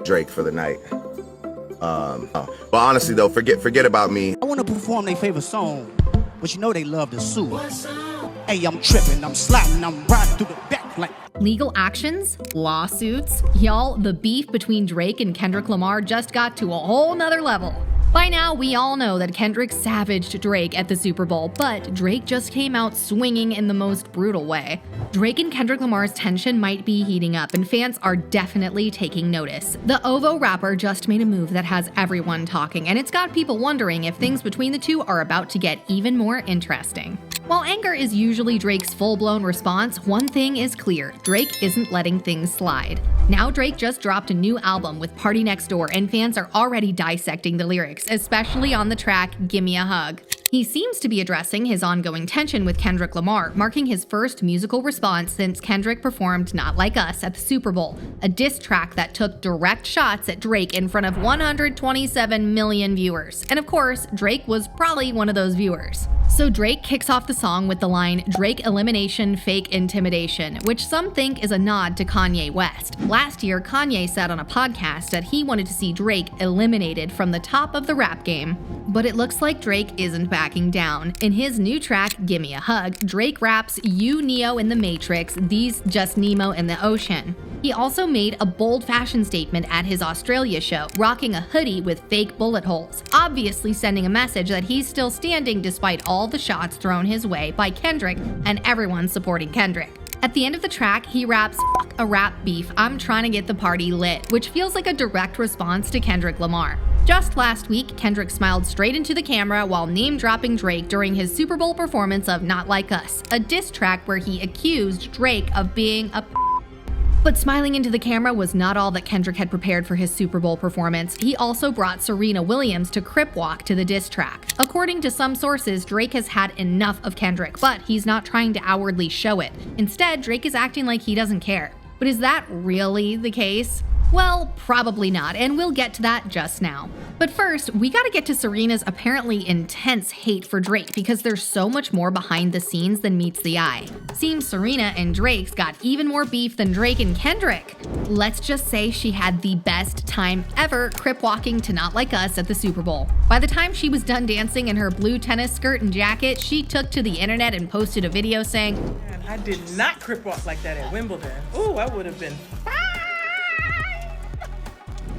Drake for the night. But honestly though, forget about me. I want to perform their favorite song, but you know they love the sue. Hey, I'm tripping, I'm sliding, I'm riding through the back like... Legal actions, lawsuits, y'all, the beef between Drake and Kendrick Lamar just got to a whole nother level. By now, we all know that Kendrick savaged Drake at the Super Bowl, but Drake just came out swinging in the most brutal way. Drake and Kendrick Lamar's tension might be heating up, and fans are definitely taking notice. The OVO rapper just made a move that has everyone talking, and it's got people wondering if things between the two are about to get even more interesting. While anger is usually Drake's full-blown response, one thing is clear: Drake isn't letting things slide. Now Drake just dropped a new album with Party Next Door, and fans are already dissecting the lyrics, especially on the track Gimme a Hug. He seems to be addressing his ongoing tension with Kendrick Lamar, marking his first musical response since Kendrick performed Not Like Us at the Super Bowl, a diss track that took direct shots at Drake in front of 127 million viewers. And of course, Drake was probably one of those viewers. So Drake kicks off the song with the line, "Drake elimination, fake intimidation," which some think is a nod to Kanye West. Last year, Kanye said on a podcast that he wanted to see Drake eliminated from the top of the rap game. But it looks like Drake isn't backing down. In his new track, Gimme a Hug, Drake raps, "You Neo in the Matrix, these just Nemo in the ocean." He also made a bold fashion statement at his Australia show, rocking a hoodie with fake bullet holes, obviously sending a message that he's still standing despite all the shots thrown his way by Kendrick and everyone supporting Kendrick. At the end of the track, he raps, "Fuck a rap beef, I'm trying to get the party lit," which feels like a direct response to Kendrick Lamar. Just last week, Kendrick smiled straight into the camera while name-dropping Drake during his Super Bowl performance of Not Like Us, a diss track where he accused Drake of being a But smiling into the camera was not all that Kendrick had prepared for his Super Bowl performance. He also brought Serena Williams to crip walk to the diss track. According to some sources, Drake has had enough of Kendrick, but he's not trying to outwardly show it. Instead, Drake is acting like he doesn't care. But is that really the case? Well, probably not, and we'll get to that just now. But first, we gotta get to Serena's apparently intense hate for Drake because there's so much more behind the scenes than meets the eye. Seems Serena and Drake's got even more beef than Drake and Kendrick. Let's just say she had the best time ever crip walking to Not Like Us at the Super Bowl. By the time she was done dancing in her blue tennis skirt and jacket, she took to the internet and posted a video saying, "Man, I did not crip walk like that at Wimbledon. Ooh, I would have been fine,"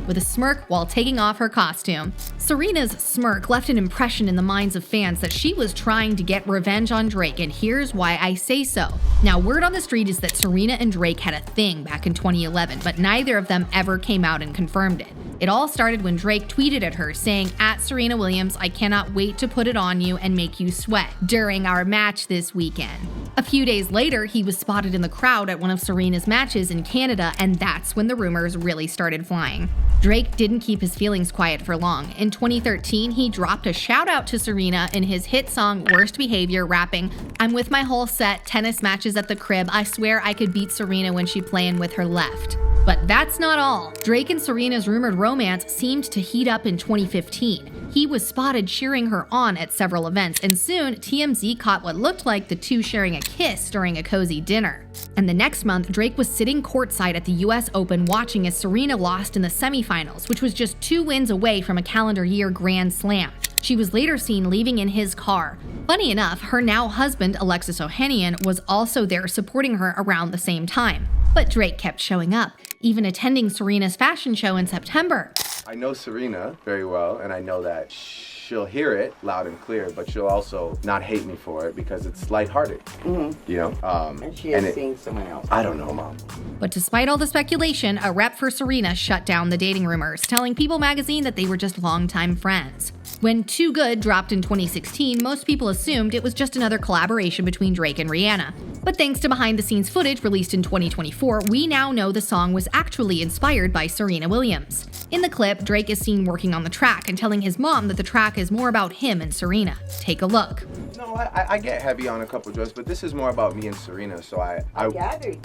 with a smirk while taking off her costume. Serena's smirk left an impression in the minds of fans that she was trying to get revenge on Drake, and here's why I say so. Now, word on the street is that Serena and Drake had a thing back in 2011, but neither of them ever came out and confirmed it. It all started when Drake tweeted at her saying, "Serena Williams, I cannot wait to put it on you and make you sweat," during our match this weekend. A few days later, he was spotted in the crowd at one of Serena's matches in Canada, and that's when the rumors really started flying. Drake didn't keep his feelings quiet for long. In 2013, he dropped a shout out to Serena in his hit song Worst Behavior, rapping, "I'm with my whole set, tennis matches at the crib, I swear I could beat Serena when she playing with her left." But that's not all. Drake and Serena's rumored romance seemed to heat up in 2015. He was spotted cheering her on at several events, and soon TMZ caught what looked like the two sharing a kiss during a cozy dinner. And the next month, Drake was sitting courtside at the US Open watching as Serena lost in the semifinals, which was just 2 wins away from a calendar year Grand Slam. She was later seen leaving in his car. Funny enough, her now husband, Alexis Ohanian, was also there supporting her around the same time. But Drake kept showing up, even attending Serena's fashion show in September. I know Serena very well, and I know that she'll hear it loud and clear, but she'll also not hate me for it because it's lighthearted. You know? And she has seen someone else. I don't know, Mom. But despite all the speculation, a rep for Serena shut down the dating rumors, telling People magazine that they were just longtime friends. When Too Good dropped in 2016, most people assumed it was just another collaboration between Drake and Rihanna. But thanks to behind-the-scenes footage released in 2024, we now know the song was actually inspired by Serena Williams. In the clip, Drake is seen working on the track and telling his mom that the track track is more about him and Serena. Take a look. No, I get heavy on a couple drugs, but this is more about me and Serena, so I gathered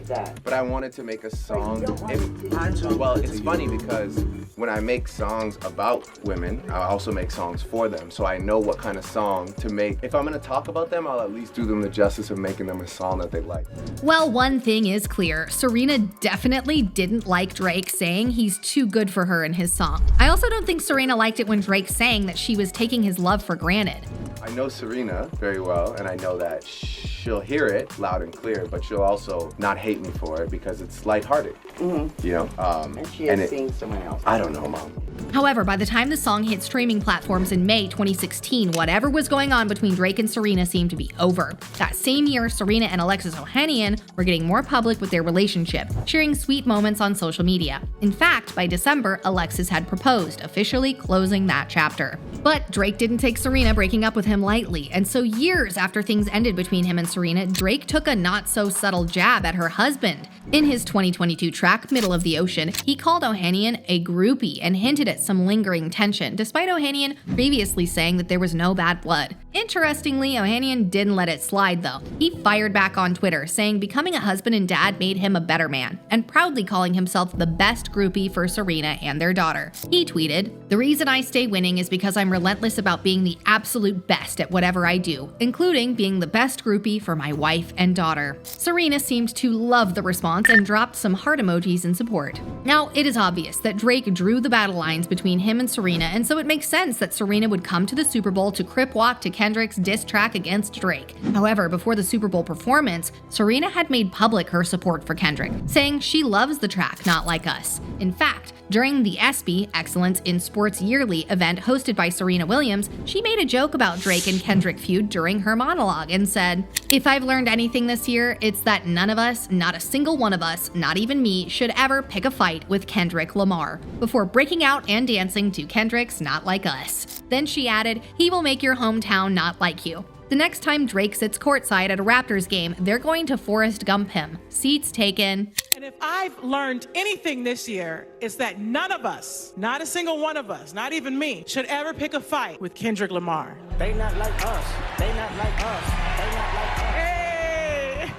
that. But I wanted to make a song. you don't want to. Well, it's funny because when I make songs about women, I also make songs for them, so I know what kind of song to make. If I'm gonna talk about them, I'll at least do them the justice of making them a song that they like. Well, one thing is clear. Serena definitely didn't like Drake saying he's too good for her in his song. I also don't think Serena liked it when Drake sang that she was taking his love for granted. I know Serena very well, and I know that she'll hear it loud and clear, but she'll also not hate me for it because it's lighthearted. Mm-hmm. You know? And she has seen someone else. I don't know, Mom. However, by the time the song hit streaming platforms in May 2016, whatever was going on between Drake and Serena seemed to be over. That same year, Serena and Alexis Ohanian were getting more public with their relationship, sharing sweet moments on social media. In fact, by December, Alexis had proposed, officially closing that chapter. But Drake didn't take Serena breaking up with him lightly, and so years after things ended between him and Serena, Drake took a not-so-subtle jab at her husband. In his 2022 track, Middle of the Ocean, he called Ohanian a groupie and hinted at some lingering tension, despite Ohanian previously saying that there was no bad blood. Interestingly, Ohanian didn't let it slide though. He fired back on Twitter, saying becoming a husband and dad made him a better man, and proudly calling himself the best groupie for Serena and their daughter. He tweeted, "The reason I stay winning is because I'm relentless about being the absolute best at whatever I do, including being the best groupie for my wife and daughter." Serena seemed to love the response and dropped some heart emojis in support. Now, it is obvious that Drake drew the battle lines between him and Serena, and so it makes sense that Serena would come to the Super Bowl to crip walk to Kendrick's diss track against Drake. However, before the Super Bowl performance, Serena had made public her support for Kendrick, saying she loves the track Not Like Us. In fact, during the ESPY, Excellence in Sports Yearly event hosted by Serena Williams, she made a joke about Drake and Kendrick feud during her monologue and said, "If I've learned anything this year, it's that none of us, not a single one of us, not even me, should ever pick a fight with Kendrick Lamar," before breaking out and dancing to Kendrick's Not Like Us. Then she added, "He will make your hometown not like you." The next time Drake sits courtside at a Raptors game, they're going to Forrest Gump him. Seats taken. And if I've learned anything this year, it's that none of us, not a single one of us, not even me, should ever pick a fight with Kendrick Lamar. They not like us. They not like us. They not like us. Hey!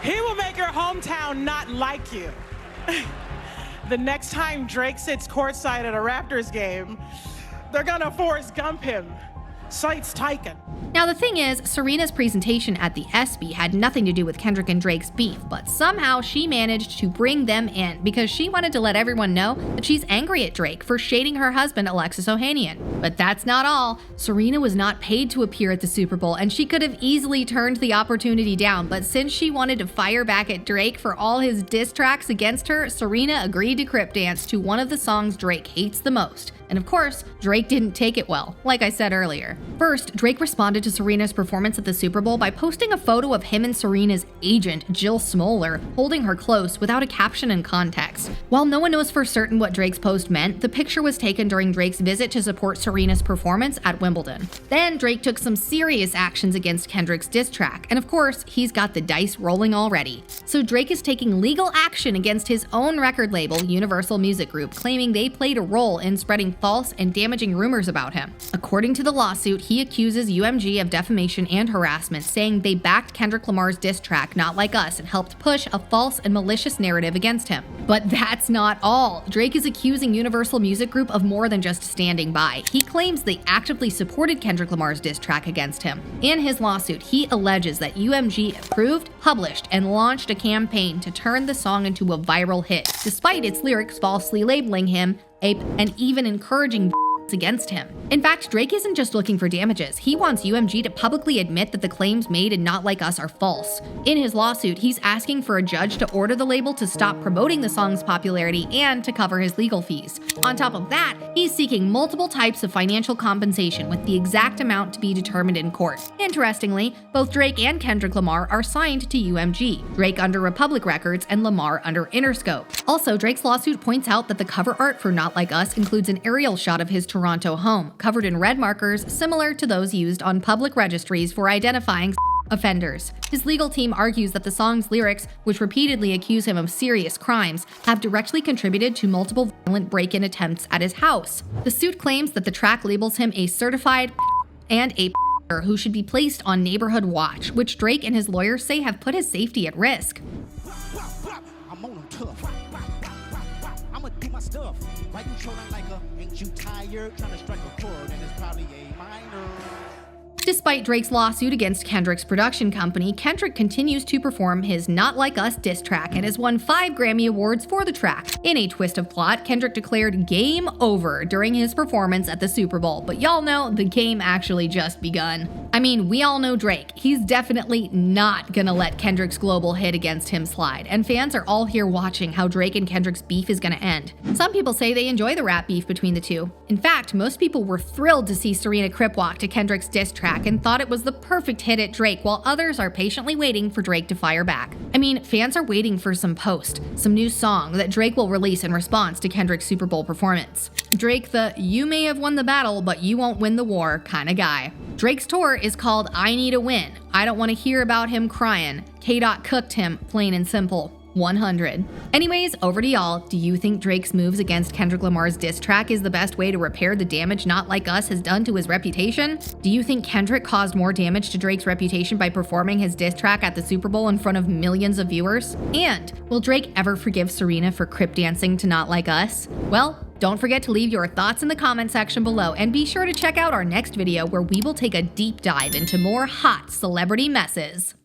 He will make your hometown not like you. The next time Drake sits courtside at a Raptors game, they're gonna Forrest Gump him. Sights taken. Now the thing is, Serena's presentation at the ESPY had nothing to do with Kendrick and Drake's beef, but somehow she managed to bring them in because she wanted to let everyone know that she's angry at Drake for shading her husband Alexis Ohanian. But that's not all. Serena was not paid to appear at the Super Bowl, and she could have easily turned the opportunity down, but since she wanted to fire back at Drake for all his diss tracks against her, Serena agreed to crip dance to one of the songs Drake hates the most. And of course, Drake didn't take it well, like I said earlier. First, Drake responded to Serena's performance at the Super Bowl by posting a photo of him and Serena's agent, Jill Smoller, holding her close without a caption and context. While no one knows for certain what Drake's post meant, the picture was taken during Drake's visit to support Serena's performance at Wimbledon. Then Drake took some serious actions against Kendrick's diss track, and of course, he's got the dice rolling already. So Drake is taking legal action against his own record label, Universal Music Group, claiming they played a role in spreading false and damaging rumors about him. According to the lawsuit, he accuses UMG of defamation and harassment, saying they backed Kendrick Lamar's diss track Not Like Us and helped push a false and malicious narrative against him. But that's not all. Drake is accusing Universal Music Group of more than just standing by. He claims they actively supported Kendrick Lamar's diss track against him. In his lawsuit, he alleges that UMG approved, published, and launched a campaign to turn the song into a viral hit, despite its lyrics falsely labeling him ape, and even encouraging against him. In fact, Drake isn't just looking for damages. He wants UMG to publicly admit that the claims made in Not Like Us are false. In his lawsuit, he's asking for a judge to order the label to stop promoting the song's popularity and to cover his legal fees. On top of that, he's seeking multiple types of financial compensation with the exact amount to be determined in court. Interestingly, both Drake and Kendrick Lamar are signed to UMG, Drake under Republic Records and Lamar under Interscope. Also, Drake's lawsuit points out that the cover art for Not Like Us includes an aerial shot of his Toronto home, covered in red markers similar to those used on public registries for identifying offenders. His legal team argues that the song's lyrics, which repeatedly accuse him of serious crimes, have directly contributed to multiple violent break-in attempts at his house. The suit claims that the track labels him a certified and a who should be placed on neighborhood watch, which Drake and his lawyers say have put his safety at risk. I'm on them tough. I'ma do my stuff. Why you trolling like a, ain't you tired? Trying to strike a chord and it's probably a minor. Despite Drake's lawsuit against Kendrick's production company, Kendrick continues to perform his Not Like Us diss track and has won 5 Grammy Awards for the track. In a twist of plot, Kendrick declared game over during his performance at the Super Bowl, but y'all know the game actually just begun. I mean, we all know Drake. He's definitely not gonna let Kendrick's global hit against him slide, and fans are all here watching how Drake and Kendrick's beef is gonna end. Some people say they enjoy the rap beef between the two. In fact, most people were thrilled to see Serena crip walk to Kendrick's diss track and thought it was the perfect hit at Drake, while others are patiently waiting for Drake to fire back. I mean, fans are waiting for some new song that Drake will release in response to Kendrick's Super Bowl performance. Drake, the "you may have won the battle, but you won't win the war" kind of guy. Drake's tour is called I Need a Win. I don't want to hear about him crying. K-Dot cooked him, plain and simple. 100. Anyways, over to y'all. Do you think Drake's moves against Kendrick Lamar's diss track is the best way to repair the damage Not Like Us has done to his reputation? Do you think Kendrick caused more damage to Drake's reputation by performing his diss track at the Super Bowl in front of millions of viewers? And will Drake ever forgive Serena for crip dancing to Not Like Us? Well, don't forget to leave your thoughts in the comment section below, and be sure to check out our next video where we will take a deep dive into more hot celebrity messes.